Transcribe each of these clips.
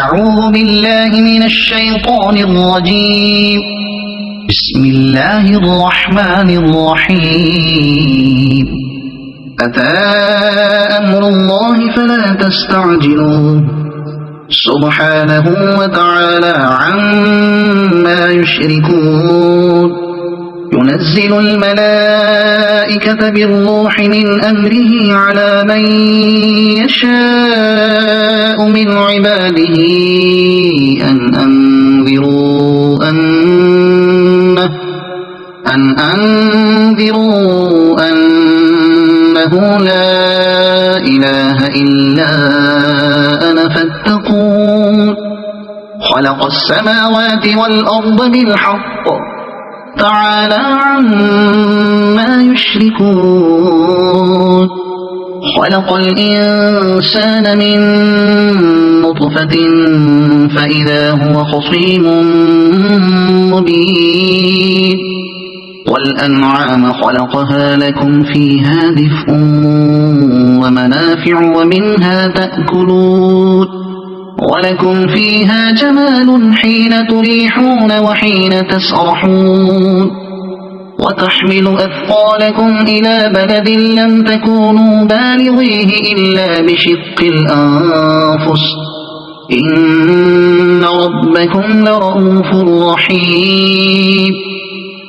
أعوذ بالله من الشيطان الرجيم. بسم الله الرحمن الرحيم. أتى أمر الله فلا تستعجلوه سبحانه وتعالى عما يشركون. ينزل الملائكة بالروح من أمره على من يشاء من عباده أن أنذروا أنه لا إله إلا أنا فاتقون. خلق السماوات والأرض بالحق تعالى عما يشركون. خلق الإنسان من نطفة فإذا هو خصيم مبين. والأنعام خلقها لكم فيها دفء ومنافع ومنها تأكلون ولكم فيها جمال حين تريحون وحين تسرحون. وتحمل أثقالكم إلى بلد لم تكونوا بالغيه إلا بشق الأنفس إن ربكم لرؤوف رحيم.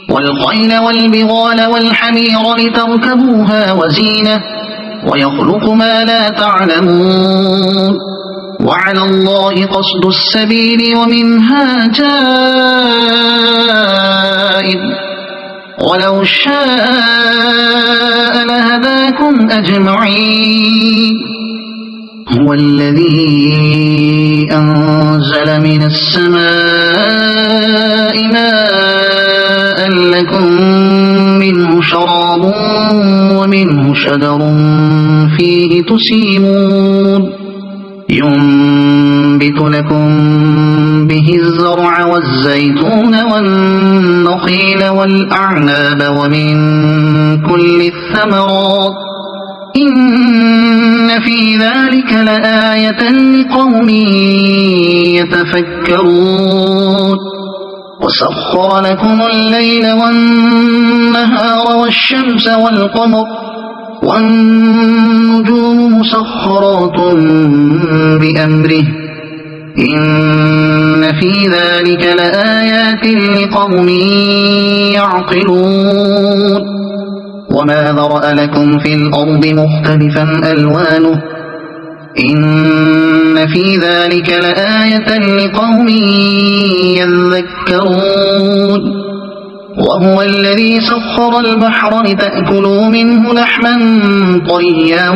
والخيل والبغال والحمير لتركبوها وزينة ويخلق ما لا تعلمون. وعلى الله قصد السبيل ومنها جائر ولو شاء لهداكم أجمعين. هو الذي أنزل من السماء ماء لكم منه شراب ومنه شجر فيه تسيمون. ينبت لكم به الزرع والزيتون والنخيل والأعناب ومن كل الثمرات إن في ذلك لآية لقوم يتفكرون. وسخر لكم الليل والنهار والشمس والقمر والنجوم مسخرات بأمره إن في ذلك لآيات لقوم يعقلون. وما ذرأ لكم في الأرض مختلفا ألوانه إن في ذلك لآية لقوم يذكرون. وهو الذي سخر البحر لتأكلوا منه لحما طريا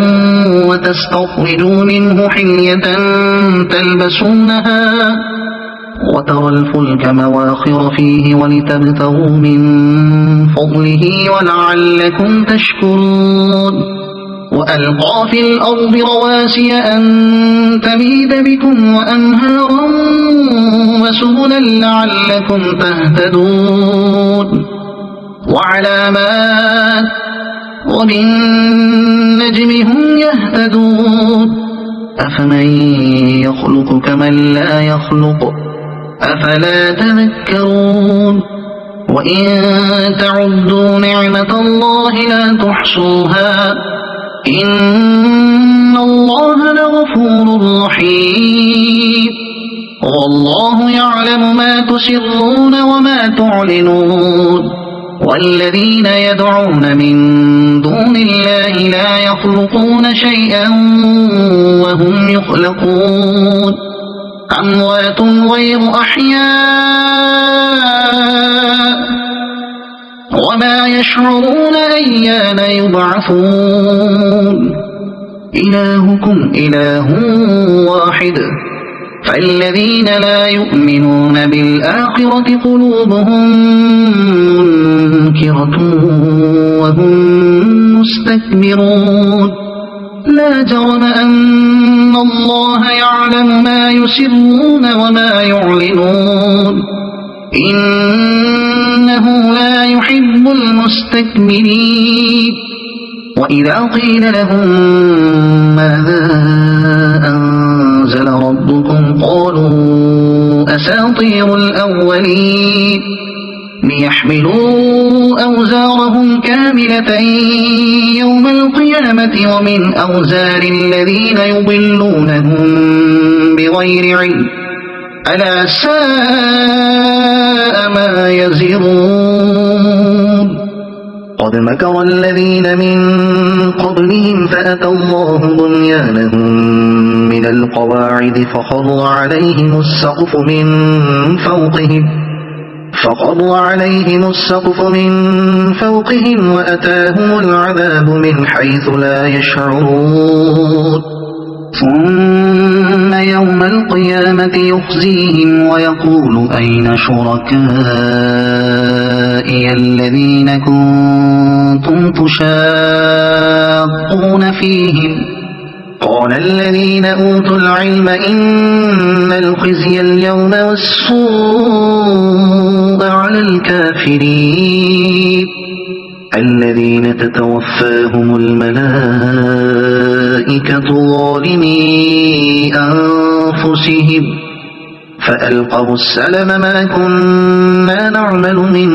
وتستخرجوا منه حلية تلبسونها وترى الفلك مواخر فيه ولتبتغوا من فضله ولعلكم تشكرون. وألقى في الأرض رواسي أن تميد بكم وأنهارا وسبلا لعلكم تهتدون. وعلامات وبالنجم هم يهتدون. أفمن يخلق كمن لا يخلق أفلا تذكرون. وإن تعدوا نعمة الله لا تحصوها إن الله لغفور رحيم. والله يعلم ما تسرون وما تعلنون. والذين يدعون من دون الله لا يخلقون شيئا وهم يخلقون. أموات غير أحياء وما يشعرون أيان يبعثون. إلهكم إله واحد فالذين لا يؤمنون بالآخرة قلوبهم منكرة وهم مستكبرون. لا جرم أن الله يعلم ما يسرون وما يعلنون إنه لا يحب المستكبرين. وإذا قيل لهم ماذا أنزل ربكم أصابهم قالوا أساطير الأولين ليحملوا أوزارهم كاملة يوم القيامة ومن أوزار الذين يضلونهم بغير علم ألا ساء ما يزرون قد مكر الذين من قبلهم فأتى الله بنيانهم من القواعد فخر عليهم السقف من فوقهم وأتاهم العذاب من حيث لا يشعرون ثم يوم القيامة يخزيهم ويقول أين شركائي الذين كنتم تشاقون فيهم قال الذين أوتوا العلم إن الخزي اليوم والسوء على الكافرين الذين تتوفاهم الملائكة ظالمي أنفسهم فألقوا السلم ما كنا نعمل من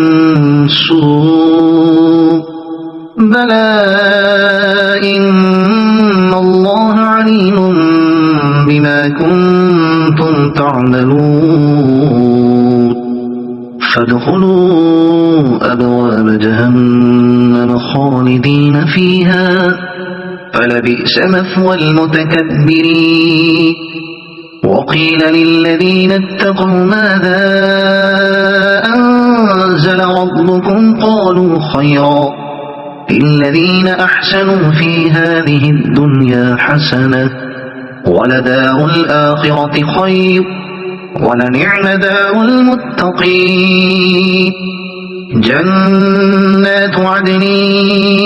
سوء بلى إن الله عليم بما كنتم تعملون فادخلوا أبواب جهنم خالدين فيها فلبئس مثوى المتكبرين وقيل للذين اتقوا ماذا أنزل ربكم قالوا خيرا للذين أحسنوا في هذه الدنيا حسنة ولدار الآخرة خير ولنعم دار المتقين جنات عدن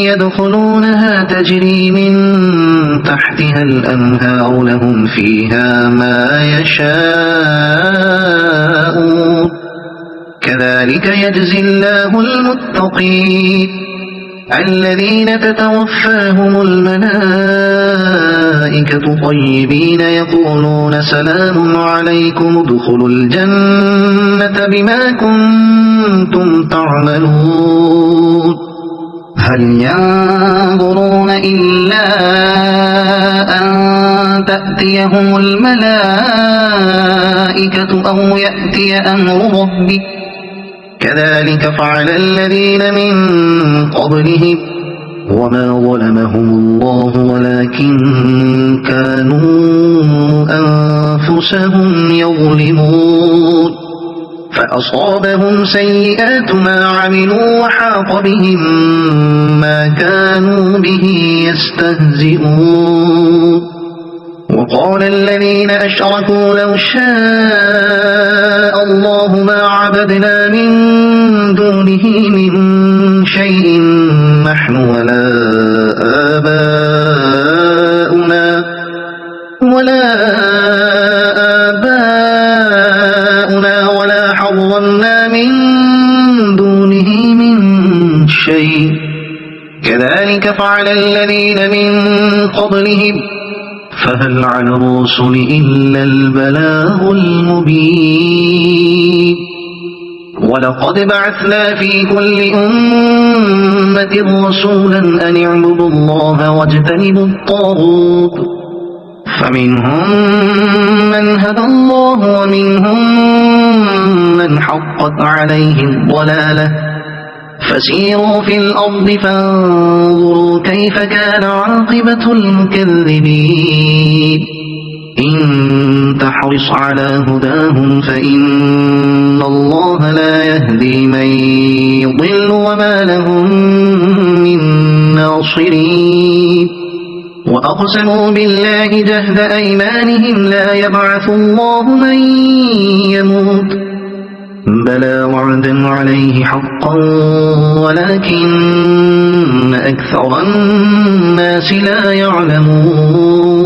يدخلونها تجري من تحتها الأنهار لهم فيها ما يشاءون كذلك يجزي الله المتقين الذين تتوفاهم الملائكة طيبين يقولون سلام عليكم ادخلوا الجنة بما كنتم تعملون هل ينظرون إلا أن تأتيهم الملائكة أو يأتي أمر ربك كذلك فعل الذين من قبلهم وما ظلمهم الله ولكن كانوا أنفسهم يظلمون فأصابهم سيئات ما عملوا وحاق بهم ما كانوا به يستهزئون وقال الذين أشركوا لو شاء الله ما عبدنا من دونه من شيء نحن ولا آباؤنا ولا حرمنا من دونه من شيء كذلك فعل الذين من قبلهم فهل على الرسل إلا البلاغ المبين ولقد بعثنا في كل أمة رسولا أن اعبدوا الله واجتنبوا الطاغوت فمنهم من هدى الله ومنهم من حقت عليه الضلالة فسيروا في الأرض فانظروا كيف كان عاقبة المكذبين إن تحرص على هداهم فإن الله لا يهدي من يضل وما لهم من ناصرين وأقسموا بالله جهد أيمانهم لا يبعث الله من يموت بلى وعدا عليه حقا ولكن أكثر الناس لا يعلمون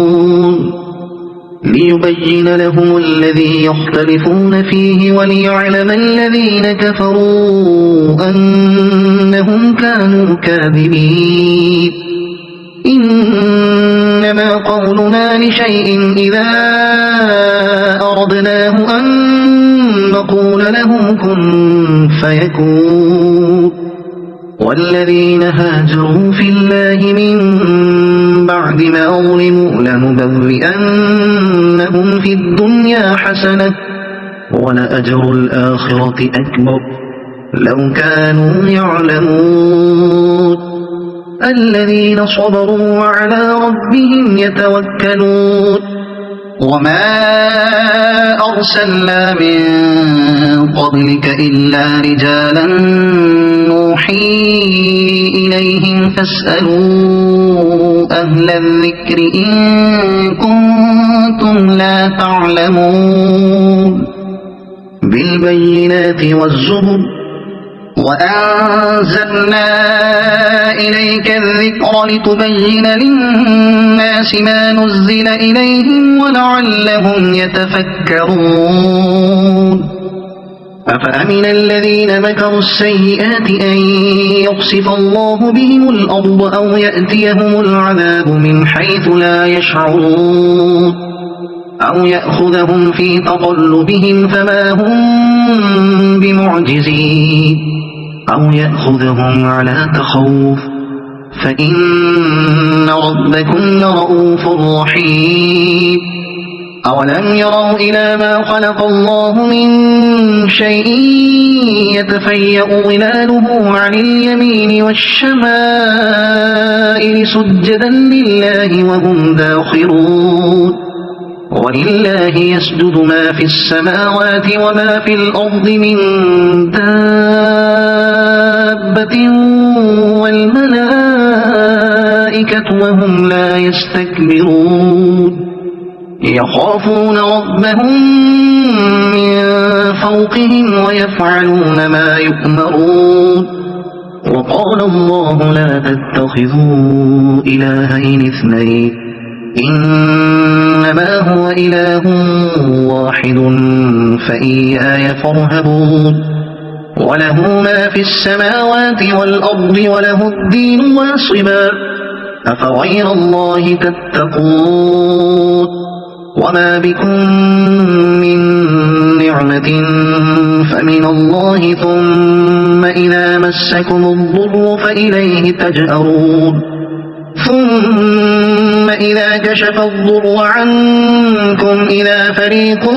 ليبين لهم الذي يختلفون فيه وليعلم الذين كفروا أنهم كانوا كاذبين إن إنما قولنا لشيء إذا أردناه أن نقول له كن فيكون والذين هاجروا في الله من بعد ما ظلموا لنبوئنهم في الدنيا حسنة ولأجر الآخرة أكبر لو كانوا يعلمون الذين صبروا وعلى ربهم يتوكلون وما أرسلنا من قبلك إلا رجالا نوحي إليهم فاسألوا أهل الذكر إن كنتم لا تعلمون بالبينات والزبر وأنزلنا إليك الذكر لتبين للناس ما نزل إليهم ولعلهم يتفكرون أفأمن الذين مكروا السيئات أن يخسف الله بهم الأرض أو يأتيهم العذاب من حيث لا يشعرون أو يأخذهم في تقلبهم فما هم بمعجزين أو يأخذهم على تخوف فإن ربكم لرؤوف رحيم أولم يروا إلى ما خلق الله من شيء يتفيأ ظلاله عن اليمين والشمائل سجدا لله وهم داخرون ولله يسجد ما في السماوات وما في الأرض من دابة والملائكة وهم لا يستكبرون يخافون ربهم من فوقهم ويفعلون ما يؤمرون وقال الله لا تتخذوا إلهين اثنين إنما هو إله واحد فإياي فارهبون وله ما في السماوات والأرض وله الدين واصبا أفغير الله تتقون وما بكم من نعمة فمن الله ثم إذا مسكم الضر فإليه تجأرون ثم إذا كشف الضر عنكم إذا فريق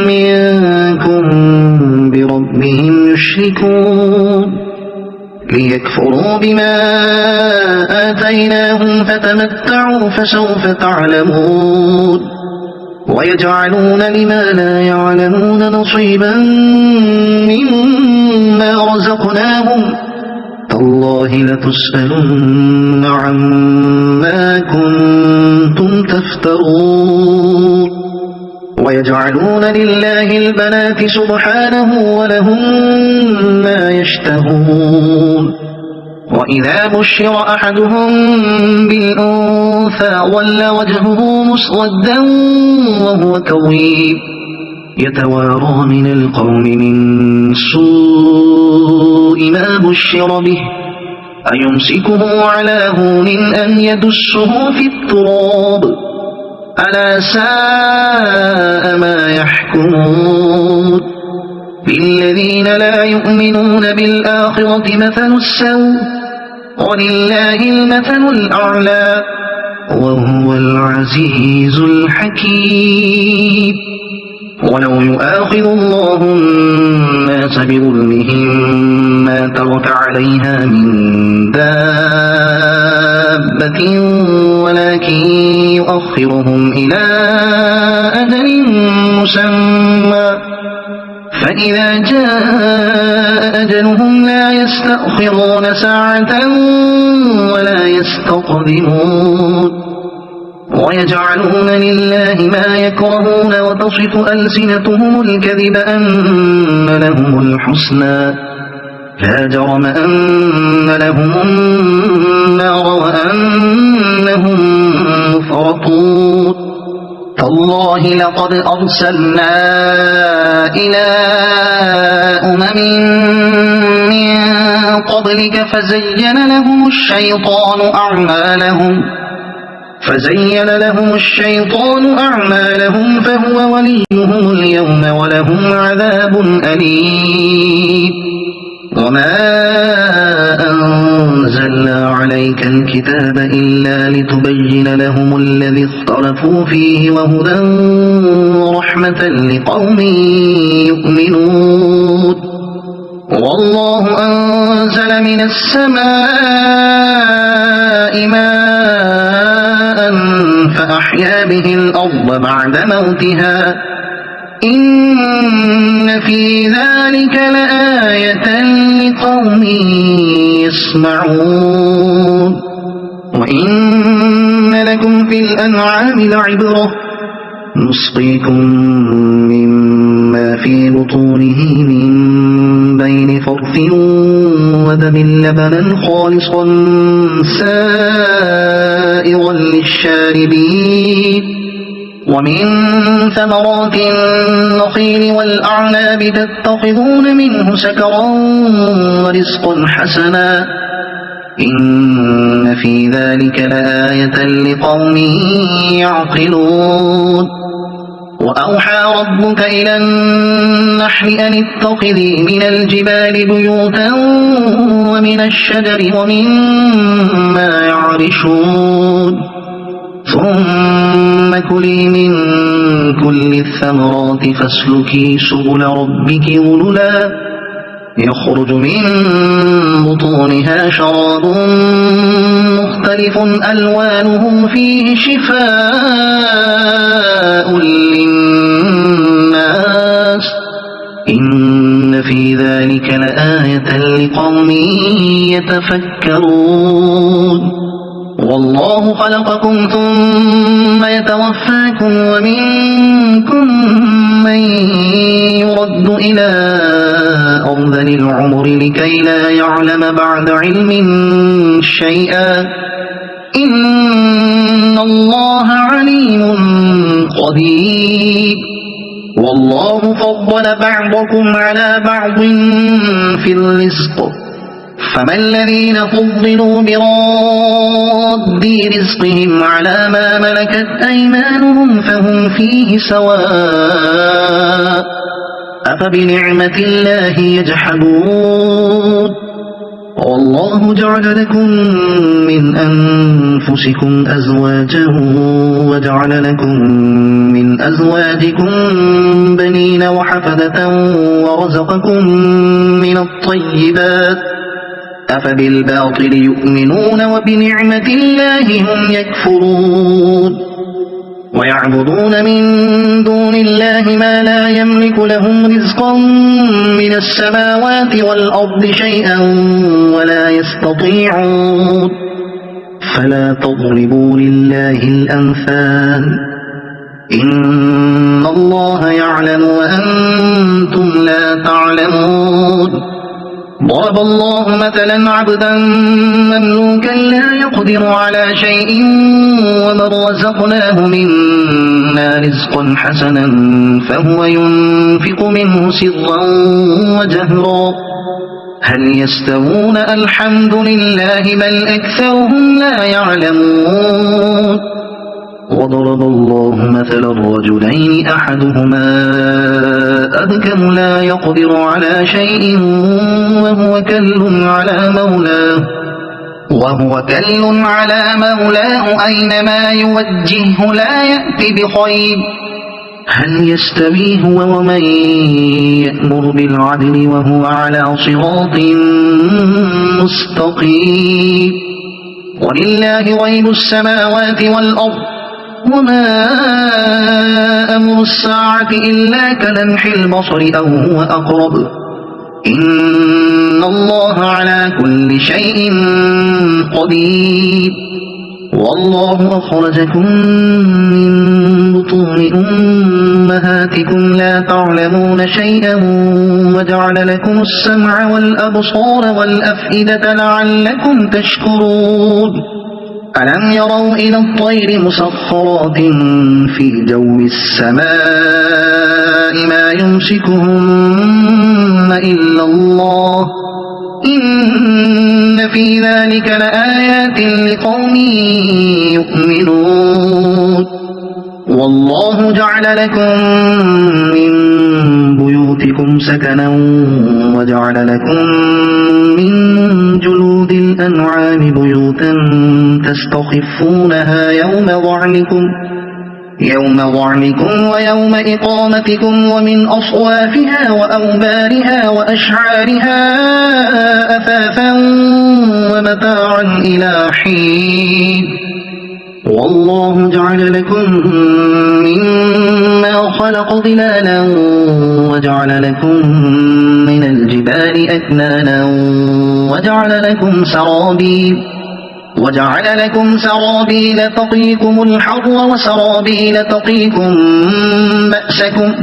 منكم بربهم يشركون ليكفروا بما آتيناهم فتمتعوا فسوف تعلمون ويجعلون لما لا يعلمون نصيبا مما رزقناهم تالله لتسألن عما كنتم تفترون ويجعلون لله البنات سبحانه ولهم ما يشتهون وإذا بشر أحدهم بالأنثى ظل وجهه مسودا وهو كظيم يتوارى من القوم من سوء ما بشر به أيمسكه على هون أم يدسه في التراب ألا ساء ما يحكمون للذين لا يؤمنون بالآخرة مثل السوء ولله المثل الأعلى وهو العزيز الحكيم ولو يؤاخذ الله الناس بظلمهم ما ترك عليها من دابة ولكن يؤخرهم إلى أجل مسمى فإذا جاء أجلهم لا يستأخرون ساعة ولا يستقدمون ويجعلون لله ما يكرهون وتصف ألسنتهم الكذب أن لهم الحسنى لا جرم أن لهم النار وأنهم مفرطون تالله لقد أرسلنا إلى من قبلك فزين لهم الشيطان أعمالهم فزين لهم الشيطان أعمالهم فهو وليهم اليوم ولهم عذاب أليم وما أنزلنا عليك الكتاب إلا لتبين لهم الذي اختلفوا فيه وهدى ورحمة لقوم يؤمنون والله أنزل من السماء ماء فأحيا به الأرض بعد موتها إن في ذلك لآية لقوم يسمعون وإن لكم في الأنعام لعبرة نسقيكم مما في بطونه من بين فرث ودم لبنا خالصا سائغا للشاربين ومن ثمرات النخيل والأعناب تتخذون منه سكرا ورزقا حسنا إن في ذلك لآية لقوم يعقلون وأوحى ربك إلى النحل أن اتخذي من الجبال بيوتا ومن الشجر ومما يعرشون ثم كلي من كل الثمرات فاسلكي سبل ربك ذللا يخرج من بطونها شراب مختلف ألوانه فيه شفاء للناس إن في ذلك لآية لقوم يتفكرون والله خلقكم ثم يتوفاكم ومنكم من يرد إلى أرذل العمر لكي لا يعلم بعد علم شيئا إن الله عليم قدير والله فضل بعضكم على بعض في الرزق فما الذين فضلوا براد رزقهم على ما ملكت أيمانهم فهم فيه سواء أفبنعمة الله يجحدون والله جعل لكم من أنفسكم أزواجا وجعل لكم من أزواجكم بنين وحفدة ورزقكم من الطيبات أفبالباطل يؤمنون وبنعمة الله هم يكفرون ويعبدون من دون الله ما لا يملك لهم رزقا من السماوات والأرض شيئا ولا يستطيعون فلا تضربوا لله الأمثال إن الله يعلم وأنتم لا تعلمون ضرب الله مثلا عبدا مملوكا لا يقدر على شيء ومن رزقناه منا رزقا حسنا فهو ينفق منه سرا وجهرا هل يستوون الحمد لله بل أكثرهم لا يعلمون وضرب الله مثلا رجلين أحدهما أبكم لا يقدر على شيء وهو كل على مولاه أينما يوجهه لا يأتي بخير هل يستوي هو ومن يأمر بالعدل وهو على صراط مستقيم ولله غيب السماوات والأرض وما أمر الساعة إلا كلمح البصر أو هو أقرب إن الله على كل شيء قدير والله أخرجكم من بطون أمهاتكم لا تعلمون شيئا وجعل لكم السمع والأبصار والأفئدة لعلكم تشكرون ألم يروا إلى الطير مسخرات في جو السماء ما يمسكهن إلا الله إن في ذلك لآيات لقوم يؤمنون يؤمنون والله جعل لكم من بيوتكم سكنا وجعل لكم من جلود الأنعام بيوتا تستخفونها يوم ظعنكم ويوم إقامتكم ومن أصوافها وأوبارها وأشعارها أثاثا ومتاعا إلى حين والله جعل لكم مما خلق ظلالا وجعل لكم من الجبال أكنانا وجعل لكم سرابيل تقيكم الحر وسرابيل تقيكم بأسكم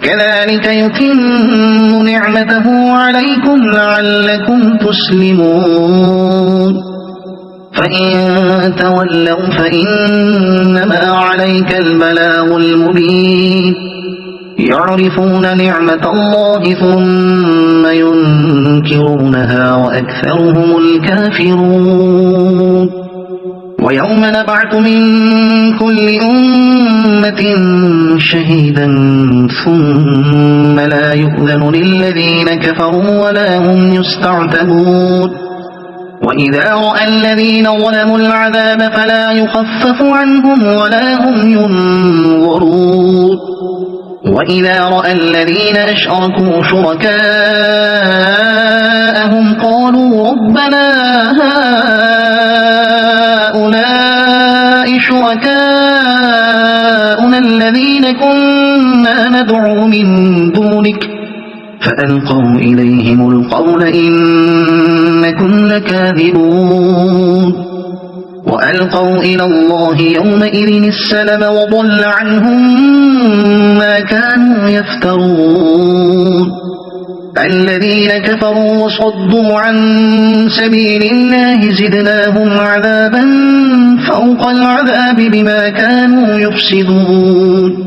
كذلك يتم نعمته عليكم لعلكم تسلمون فإن تولوا فإنما عليك البلاغ المبين يعرفون نعمة الله ثم ينكرونها وأكثرهم الكافرون ويوم نبعث من كل أمة شهيدا ثم لا يؤذن للذين كفروا ولا هم يستعتبون وإذا رأى الذين ظلموا العذاب فلا يخفف عنهم ولا هم ينظرون وإذا رأى الذين أشركوا شركاءهم قالوا ربنا هؤلاء شركاؤنا الذين كنا ندعو من دونك فألقوا إليهم القول إنكم لكاذبون وألقوا إلى الله يومئذ السلم وضل عنهم ما كانوا يفترون الذين كفروا وصدوا عن سبيل الله زدناهم عذابا فوق العذاب بما كانوا يفسدون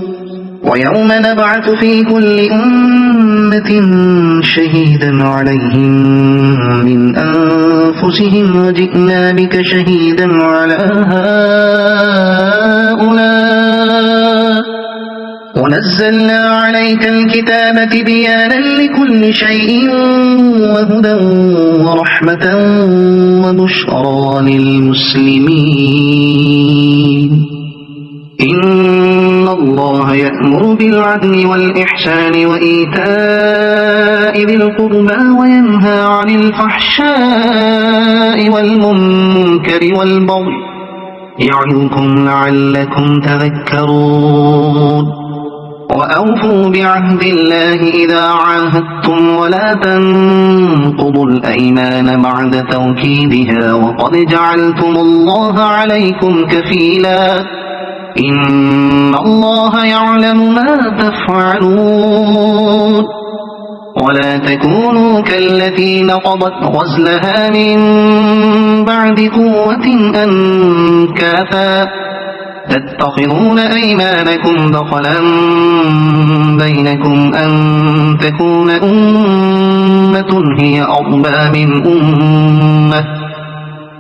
ويوم نبعث في كل أمة شهيدا عليهم من أنفسهم وجئنا بك شهيدا على هؤلاء ونزلنا عليك الكتاب تبيانا لكل شيء وهدى ورحمة وبشرى للمسلمين إن الله يأمر بالعدل والإحسان وإيتاء ذي القربى وينهى عن الفحشاء والمنكر والبغي يعظكم لعلكم تذكرون وأوفوا بعهد الله إذا عاهدتم ولا تنقضوا الأيمان بعد توكيدها وقد جعلتم الله عليكم كفيلا إن الله يعلم ما تفعلون ولا تكونوا كالتي نقضت غزلها من بعد قوة أنكاثا تتخذون أيمانكم دخلا بينكم أن تكون أمة هي أربى من أمة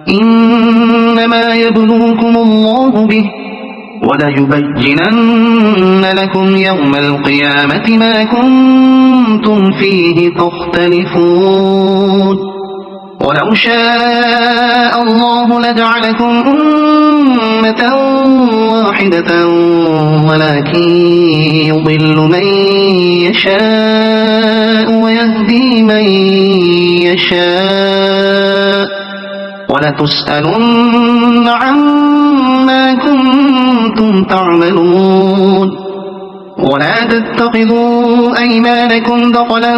إنما يبلوكم الله به وليبينن لكم يوم القيامة ما كنتم فيه تختلفون ولو شاء الله لجعلكم أمة واحدة ولكن يضل من يشاء ويهدي من يشاء ولتسألن عما كنتم تعملون ولا تتخذوا أيمانكم دخلا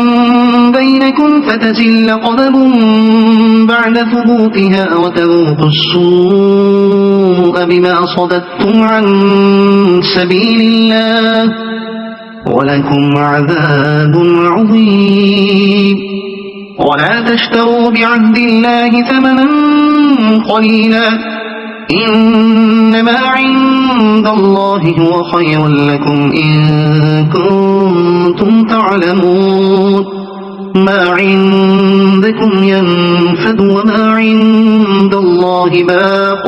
بينكم فتزل قدم بعد ثبوتها وتذوقوا السوء بما صددتم عن سبيل الله ولكم عذاب عظيم ولا تشتروا بعهد الله ثمنا قليلا إنما عند الله هو خير لكم إن كنتم تعلمون ما عندكم ينفد وما عند الله باق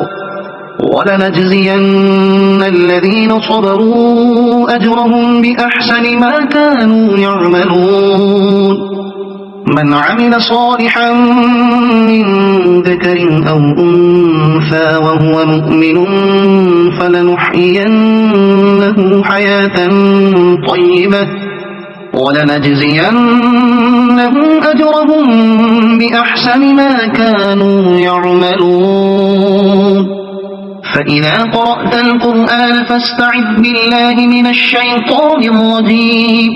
ولنجزين الذين صبروا أجرهم بأحسن ما كانوا يعملون من عمل صالحا من ذكر أو أنثى وهو مؤمن فلنحيينه حياة طيبة ولنجزينهم أجرهم بأحسن ما كانوا يعملون فإذا قرأت القرآن فاستعذ بالله من الشيطان الرجيم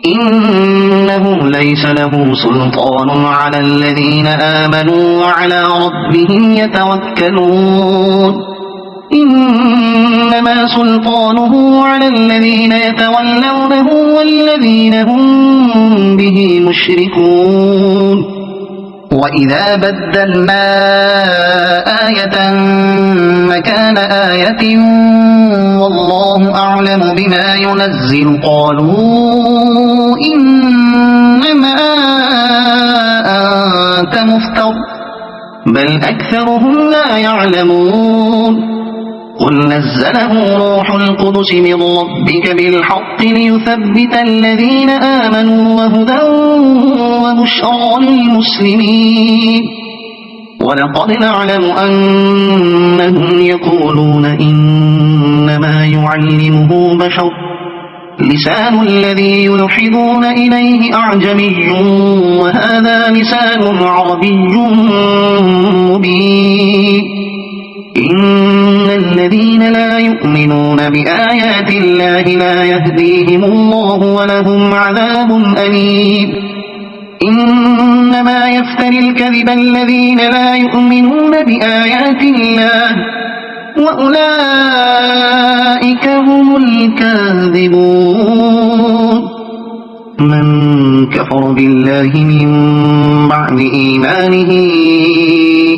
إنه ليس له سلطان على الذين آمنوا وعلى ربهم يتوكلون إنما سلطانه على الذين يتولونه والذين هم به مشركون وإذا بدلنا آية مكان آية والله أعلم بما ينزل قالوا إنما أنت مفتر بل أكثرهم لا يعلمون قل نزله روح القدس من ربك بالحق ليثبت الذين آمنوا وهدى وبشرى للمسلمين ولقد نعلم أنهم يقولون إنما يعلمه بشر لسان الذي يلحدون إليه أعجمي وهذا لسان عربي مبين إن الذين لا يؤمنون بآيات الله لا يهديهم الله ولهم عذاب أليم إنما يفتري الكذب الذين لا يؤمنون بآيات الله وأولئك هم الكاذبون من كفر بالله من بعد إيمانه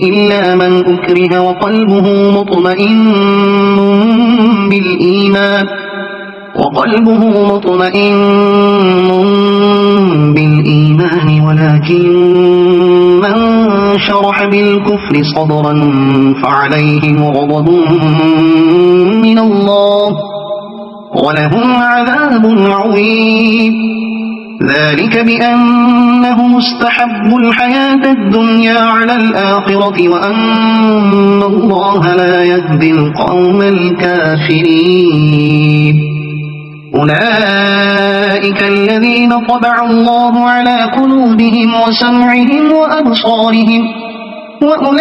إلا من أكره وقلبه مطمئن بالإيمان ولكن من شرح بالكفر صدرا فعليهم غضب من الله ولهم عذاب عظيم ذلك بأنهم استحبوا الحياة الدنيا على الآخرة وأن الله لا يهدي القوم الكافرين أولئك الذين طبع الله على قلوبهم وسمعهم وأبصارهم وأولئك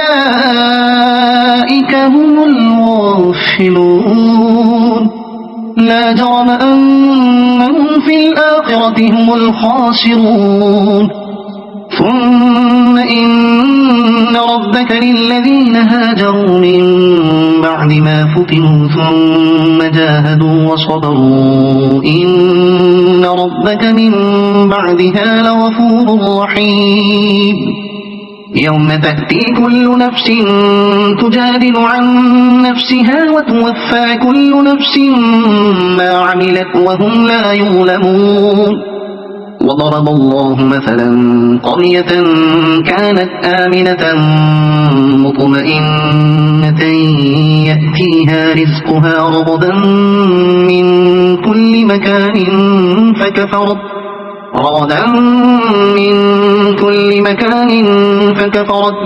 هم الغافلون لا جرم أنهم في الآخرة هم الخاسرون ثم إن ربك للذين هاجروا من بعد ما فتنوا ثم جاهدوا وصبروا إن ربك من بعدها لغفور رحيم يوم تأتي كل نفس تجادل عن نفسها وتوفى كل نفس ما عملت وهم لا يظلمون وضرب الله مثلا قرية كانت آمنة مطمئنة يأتيها رزقها رغدا من كل مكان فكفرت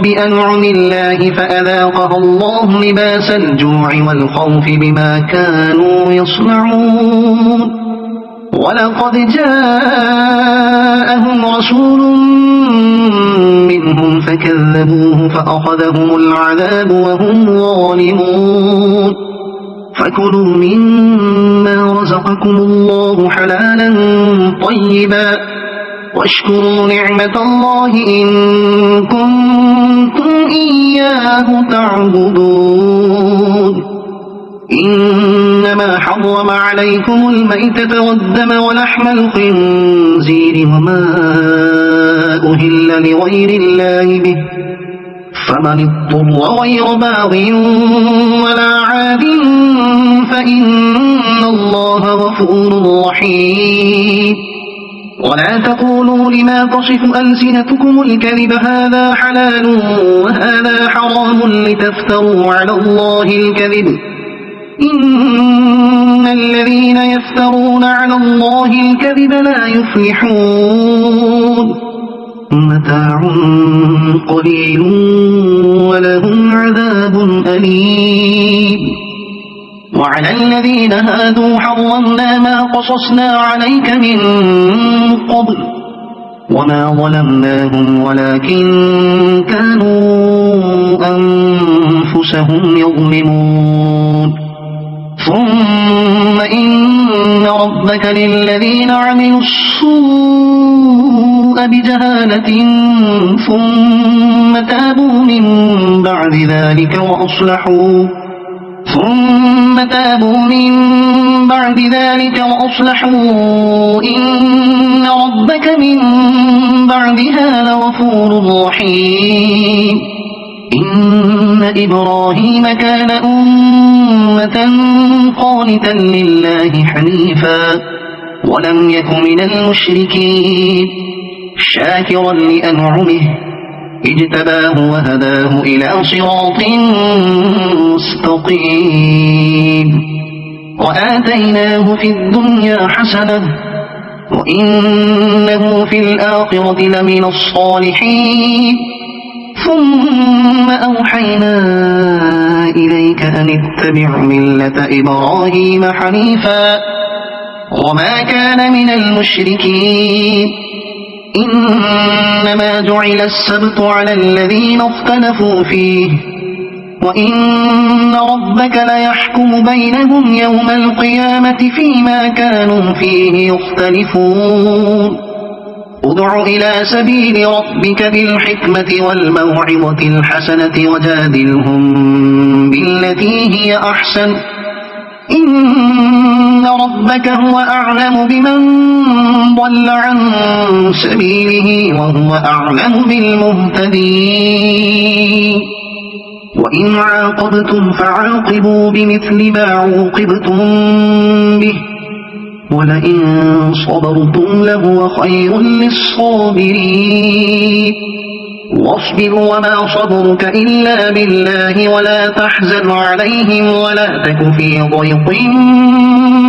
بأنعم الله فأذاقها الله لباس الجوع والخوف بما كانوا يصنعون ولقد جاءهم رسول منهم فكذبوه فأخذهم العذاب وهم ظالمون فكلوا مما رزقكم الله حلالا طيبا واشكروا نعمة الله إن كنتم إياه تعبدون إنما حرم عليكم الميتة والدم ولحم الخنزير وما أهل لغير الله به فمن اضطر غير باغ ولا عاد فإن الله غفور رحيم ولا تقولوا لما تصف ألسنتكم الكذب هذا حلال وهذا حرام لتفتروا على الله الكذب إن الذين يفترون على الله الكذب لا يفلحون متاع قليل ولهم عذاب أليم وعلى الذين هادوا حرمنا ما قصصنا عليك من قبل وما ظلمناهم ولكن كانوا أنفسهم يظلمون ثم إن ربك للذين عملوا السوء بجهالة ثم تابوا من بعد ذلك وأصلحوا إن ربك من بعدها لغفور رحيم إن إبراهيم كان أمة قانتا لله حنيفا ولم يك من المشركين شاكرا لأنعمه اجتباه وهداه إلى صراط مستقيم وآتيناه في الدنيا حسنة وإنه في الآخرة لمن الصالحين ثم أوحينا إليك أن اتبع ملة إبراهيم حنيفا وما كان من المشركين إنما جعل السبت على الذين اختلفوا فيه وإن ربك ليحكم بينهم يوم القيامة فيما كانوا فيه يختلفون ادع إلى سبيل ربك بالحكمة والموعظة الحسنة وجادلهم بالتي هي أحسن إن ربك هو أعلم بمن ضل عن سبيله وهو أعلم بالمهتدين وإن عاقبتم فعاقبوا بمثل ما عوقبتم به ولئن صبرتم لهو خير للصابرين واصبر وما صبرك إلا بالله ولا تحزن عليهم ولا تك في ضيق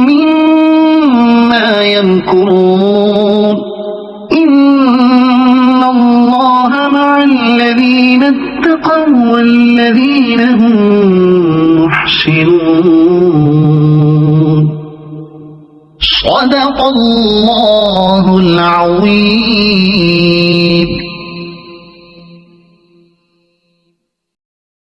مما يمكرون إن الله مع الذين اتقوا والذين هم محسنون صدق الله العظيم.